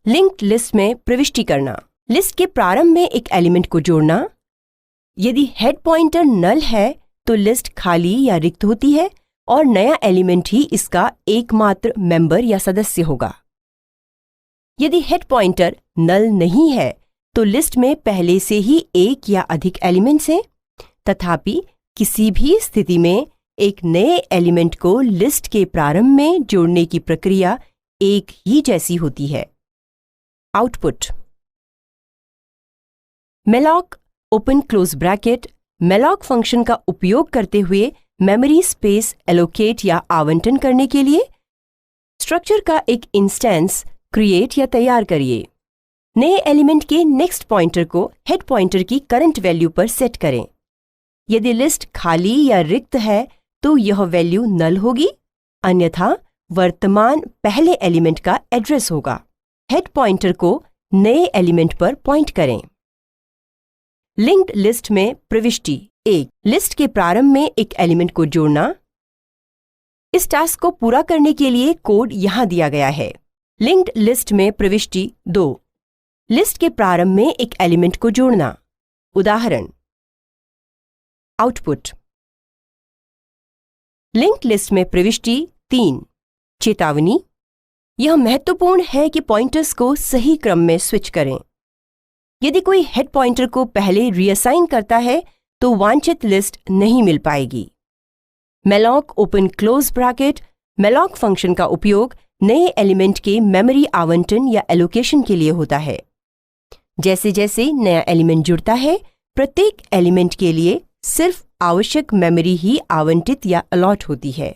Linked list में प्रविष्टि करना। लिस्ट के प्रारंभ में एक एलिमेंट को जोड़ना। यदि हेड पॉइंटर नल है तो लिस्ट खाली या रिक्त होती है और नया एलिमेंट ही इसका एकमात्र मेंबर या सदस्य होगा। यदि हेड पॉइंटर नल नहीं है तो लिस्ट में पहले से ही एक या अधिक एलिमेंट्स हैं, तथापि किसी भी स्थिति में एक नए एलिमेंट को लिस्ट के प्रारंभ में जोड़ने की प्रक्रिया एक ही जैसी होती है। Output malloc open close bracket malloc function का उपयोग करते हुए मेमोरी स्पेस एलोकेट या आवंटन करने के लिए स्ट्रक्चर का एक इंस्टेंस क्रिएट या तैयार करिए। नए एलिमेंट के नेक्स्ट पॉइंटर को हेड पॉइंटर की करंट वैल्यू पर सेट करें। यदि लिस्ट खाली या रिक्त है तो यह वैल्यू नल होगी, अन्यथा वर्तमान पहले एलिमेंट का एड्रेस होगा। हेड पॉइंटर को नए एलिमेंट पर पॉइंट करें। लिंक्ड लिस्ट में प्रविष्टि 1. लिस्ट के प्रारंभ में एक एलिमेंट को जोड़ना। इस टास्क को पूरा करने के लिए कोड यहां दिया गया है। लिंक्ड लिस्ट में प्रविष्टि 2. लिस्ट के प्रारंभ में एक एलिमेंट को जोड़ना। उदाहरण। आउटपुट लिंक्ड लिस्ट में प्रविष्टि 3. चेतावनी, यह महत्वपूर्ण है कि पॉइंटर्स को सही क्रम में स्विच करें। यदि कोई हेड पॉइंटर को पहले रीअसाइन करता है तो वांछित लिस्ट नहीं मिल पाएगी। malloc open close bracket malloc function का उपयोग नए एलिमेंट के मेमोरी आवंटन या एलोकेशन के लिए होता है। जैसे जैसे नया एलिमेंट जुड़ता है, प्रत्येक एलिमेंट के लिए सिर्फ आवश्यक मेमोरी ही आवंटित या अलॉट होती है।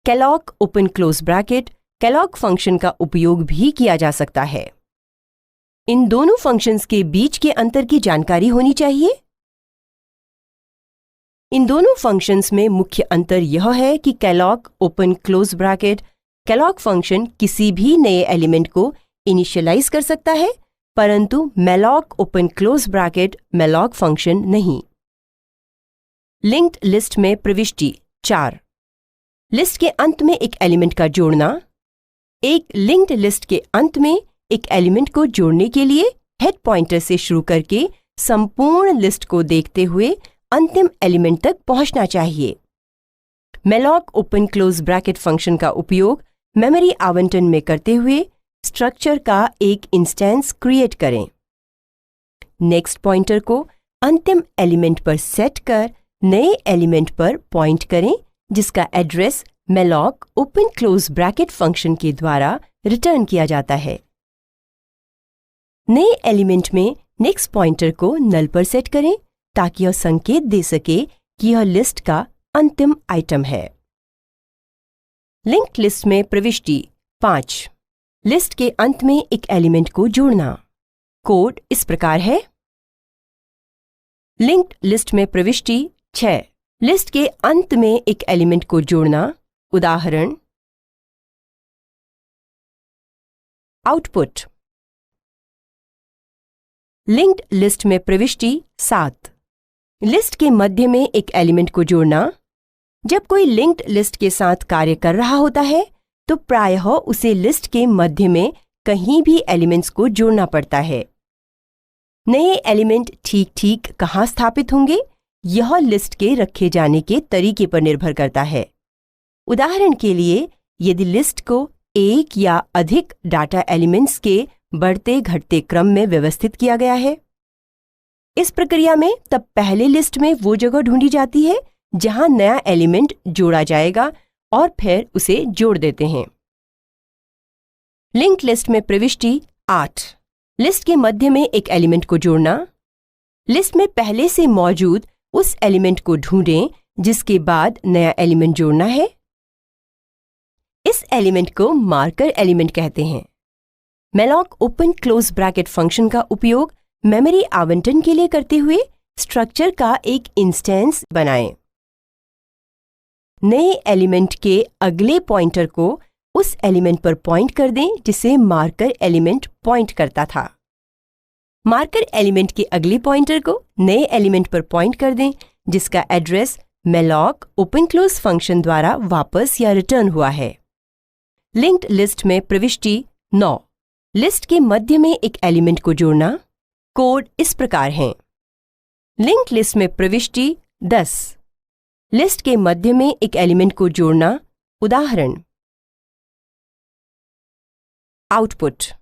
calloc open close bracket calloc function का उपयोग भी किया जा सकता है। इन दोनों फंक्शंस के बीच के अंतर की जानकारी होनी चाहिए। इन दोनों फंक्शंस में मुख्य अंतर यह है कि calloc open close bracket calloc function किसी भी नए एलिमेंट को इनिशियलाइज कर सकता है, परंतु malloc open close bracket malloc function नहीं। लिंक्ड लिस्ट में प्रविष्टि 4. लिस्ट के अंत में एक एलिमेंट का जोड़ना। एक लिंक्ड लिस्ट के अंत में एक एलिमेंट को जोड़ने के लिए हेड पॉइंटर से शुरू करके संपूर्ण लिस्ट को देखते हुए अंतिम एलिमेंट तक पहुंचना चाहिए। malloc open close bracket function का उपयोग मेमोरी आवंटन में करते हुए स्ट्रक्चर का एक इंस्टेंस क्रिएट करें। नेक्स्ट पॉइंटर को अंतिम एलिमेंट पर सेट कर नए एलिमेंट पर पॉइंट करें, जिसका address malloc open close bracket function के द्वारा रिटर्न किया जाता है। नए एलिमेंट में नेक्स्ट पॉइंटर को नल पर सेट करें ताकि यह संकेत दे सके कि यह लिस्ट का अंतिम आइटम है। लिंक्ड लिस्ट में प्रविष्टि 5. लिस्ट के अंत में एक एलिमेंट को जोड़ना। कोड इस प्रकार है। लिंक्ड लिस्ट में प्रविष्टि 6. लिस्ट के अंत में एक एलिमेंट को जोड़ना। उदाहरण। आउटपुट लिंक्ड लिस्ट में प्रविष्टि 7. लिस्ट के मध्य में एक एलिमेंट को जोड़ना। जब कोई लिंक्ड लिस्ट के साथ कार्य कर रहा होता है तो प्रायः उसे लिस्ट के मध्य में कहीं भी एलिमेंट्स को जोड़ना पड़ता है। नए एलिमेंट ठीक ठीक कहाँ स्थापित होंगे, यह लिस्ट के रखे जाने के तरीके पर निर्भर करता है। उदाहरण के लिए, यदि लिस्ट को एक या अधिक डाटा एलिमेंट्स के बढ़ते घटते क्रम में व्यवस्थित किया गया है, इस प्रक्रिया में तब पहले लिस्ट में वो जगह ढूंढी जाती है जहां नया एलिमेंट जोड़ा जाएगा और फिर उसे जोड़ देते हैं। लिंक्ड लिस्ट में प्रविष्टि 8. लिस्ट के मध्य में एक एलिमेंट को जोड़ना। लिस्ट में पहले से मौजूद उस एलिमेंट को ढूंढें जिसके बाद नया एलिमेंट जोड़ना है। इस एलिमेंट को मार्कर एलिमेंट कहते हैं। malloc open close bracket function का उपयोग मेमोरी आवंटन के लिए करते हुए स्ट्रक्चर का एक इंस्टेंस बनाएं। नए एलिमेंट के अगले पॉइंटर को उस एलिमेंट पर पॉइंट कर दें जिसे मार्कर एलिमेंट पॉइंट करता था। मार्कर एलिमेंट के अगले पॉइंटर को नए एलिमेंट पर पॉइंट कर दें जिसका address malloc open close function द्वारा वापस या रिटर्न हुआ है। लिंक्ड लिस्ट में प्रविष्टि 9. लिस्ट के मध्य में एक एलिमेंट को जोड़ना। कोड इस प्रकार है। लिंक लिस्ट में प्रविष्टि 10। लिस्ट के मध्य में एक एलिमेंट को जोड़ना। उदाहरण। आउटपुट।